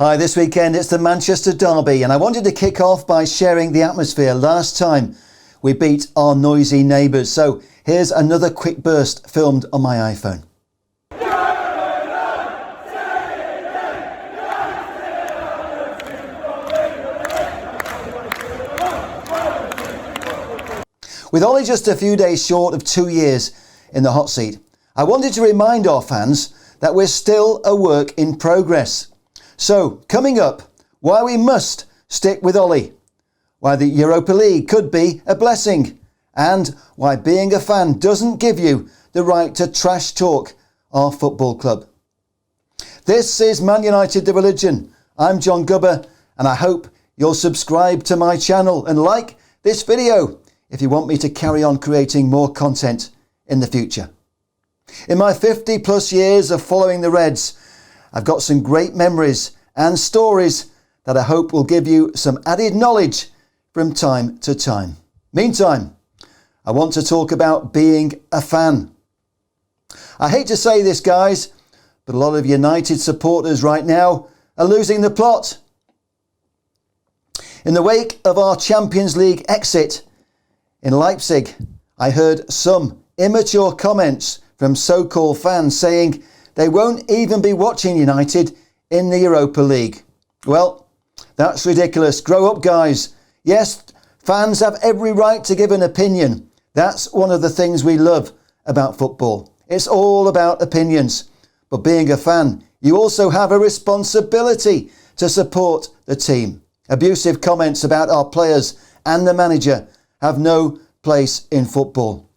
Hi, this weekend it's the Manchester Derby, and I wanted to kick off by sharing the atmosphere last time we beat our noisy neighbours. So here's another quick burst filmed on my iPhone. With Ole just a few days short of 2 years in the hot seat, I wanted to remind our fans that we're still a work in progress. So, coming up, why we must stick with Ole, why the Europa League could be a blessing, and why being a fan doesn't give you the right to trash talk our football club. This is Man United The Religion. I'm John Gubber, and I hope you'll subscribe to my channel and like this video if you want me to carry on creating more content in the future. In my 50 plus years of following the Reds, I've got some great memories and stories that I hope will give you some added knowledge from time to time. Meantime, I want to talk about being a fan. I hate to say this, guys, but a lot of United supporters right now are losing the plot. In the wake of our Champions League exit in Leipzig, I heard some immature comments from so-called fans saying they won't even be watching United in the Europa League. Well, that's ridiculous. Grow up, guys. Yes, fans have every right to give an opinion. That's one of the things we love about football. It's all about opinions. But being a fan, you also have a responsibility to support the team. Abusive comments about our players and the manager have no place in football.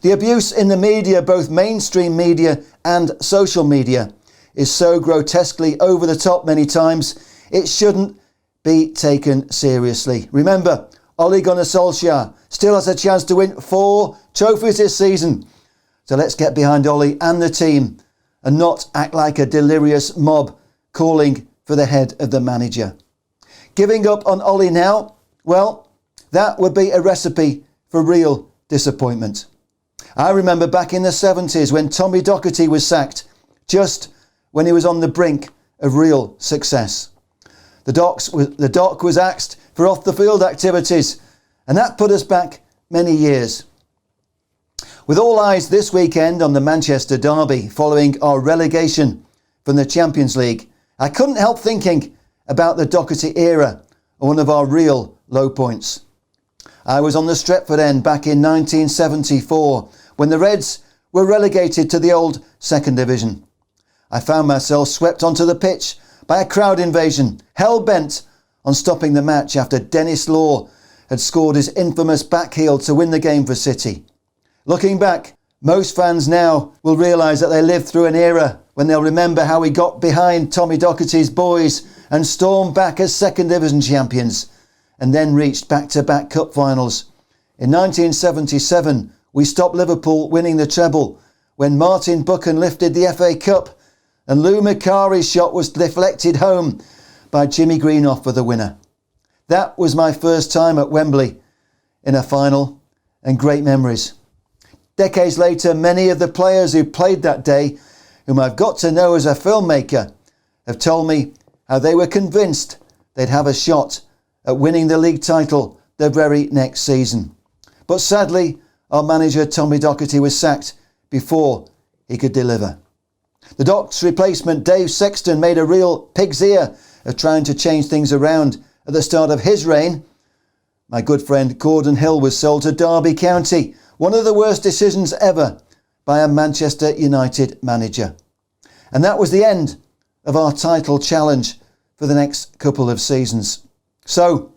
The abuse in the media, both mainstream media and social media, is so grotesquely over the top many times, it shouldn't be taken seriously. Remember, Ole Gunnar Solskjaer still has a chance to win 4 trophies this season. So let's get behind Ole and the team and not act like a delirious mob calling for the head of the manager. Giving up on Ole now? Well, that would be a recipe for real disappointment. I remember back in the 70s when Tommy Docherty was sacked, just when he was on the brink of real success. The Doc was axed for off-the-field activities, and that put us back many years. With all eyes this weekend on the Manchester Derby following our relegation from the Champions League, I couldn't help thinking about the Docherty era, one of our real low points. I was on the Stretford end back in 1974 when the Reds were relegated to the old second division. I found myself swept onto the pitch by a crowd invasion, hell-bent on stopping the match after Dennis Law had scored his infamous backheel to win the game for City. Looking back, most fans now will realise that they lived through an era when they'll remember how we got behind Tommy Docherty's boys and stormed back as second division champions, and then reached back-to-back cup finals. In 1977, we stopped Liverpool winning the treble when Martin Buchan lifted the FA Cup and Lou Macari's shot was deflected home by Jimmy Greenough for the winner. That was my first time at Wembley in a final, and great memories. Decades later, many of the players who played that day, whom I've got to know as a filmmaker, have told me how they were convinced they'd have a shot at winning the league title the very next season. But sadly, our manager Tommy Docherty was sacked before he could deliver. The Doc's replacement Dave Sexton made a real pig's ear of trying to change things around at the start of his reign. My good friend Gordon Hill was sold to Derby County, one of the worst decisions ever by a Manchester United manager. And that was the end of our title challenge for the next couple of seasons. So,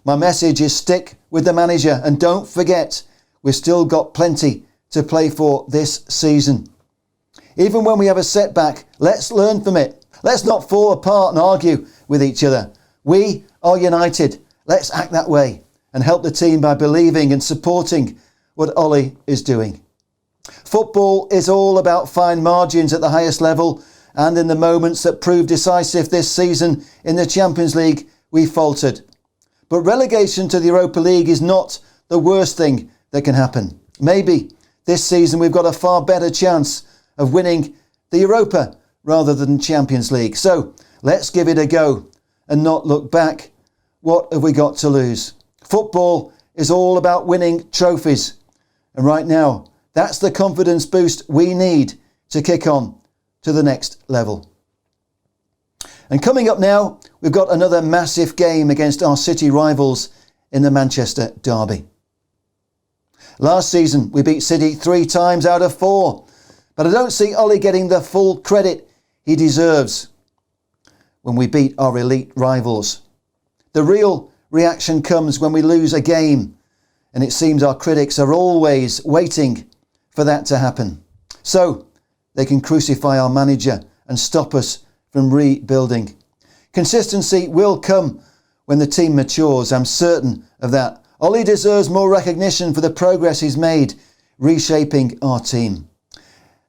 my message is stick with the manager and don't forget, we've still got plenty to play for this season. Even when we have a setback, let's learn from it. Let's not fall apart and argue with each other. We are united. Let's act that way and help the team by believing and supporting what Ole is doing. Football is all about fine margins at the highest level, and in the moments that proved decisive this season in the Champions League, we faltered. But relegation to the Europa League is not the worst thing that can happen. Maybe this season we've got a far better chance of winning the Europa rather than Champions League. So Let's give it a go and not look back. What have we got to lose? Football is all about winning trophies. And right now, that's the confidence boost we need to kick on to the next level. And coming up now, we've got another massive game against our city rivals in the Manchester derby. Last season, we beat City 3 times out of 4, but I don't see Ole getting the full credit he deserves when we beat our elite rivals. The real reaction comes when we lose a game, and it seems our critics are always waiting for that to happen, so they can crucify our manager and stop us from rebuilding. Consistency will come when the team matures, I'm certain of that. Ole deserves more recognition for the progress he's made reshaping our team.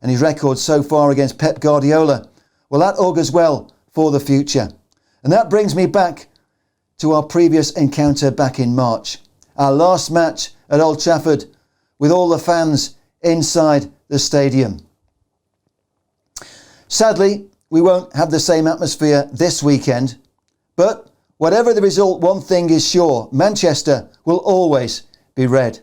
And his record so far against Pep Guardiola, well, that augurs well for the future. And that brings me back to our previous encounter back in March. Our last match at Old Trafford with all the fans inside the stadium. Sadly, we won't have the same atmosphere this weekend, but whatever the result, one thing is sure: Manchester will always be red.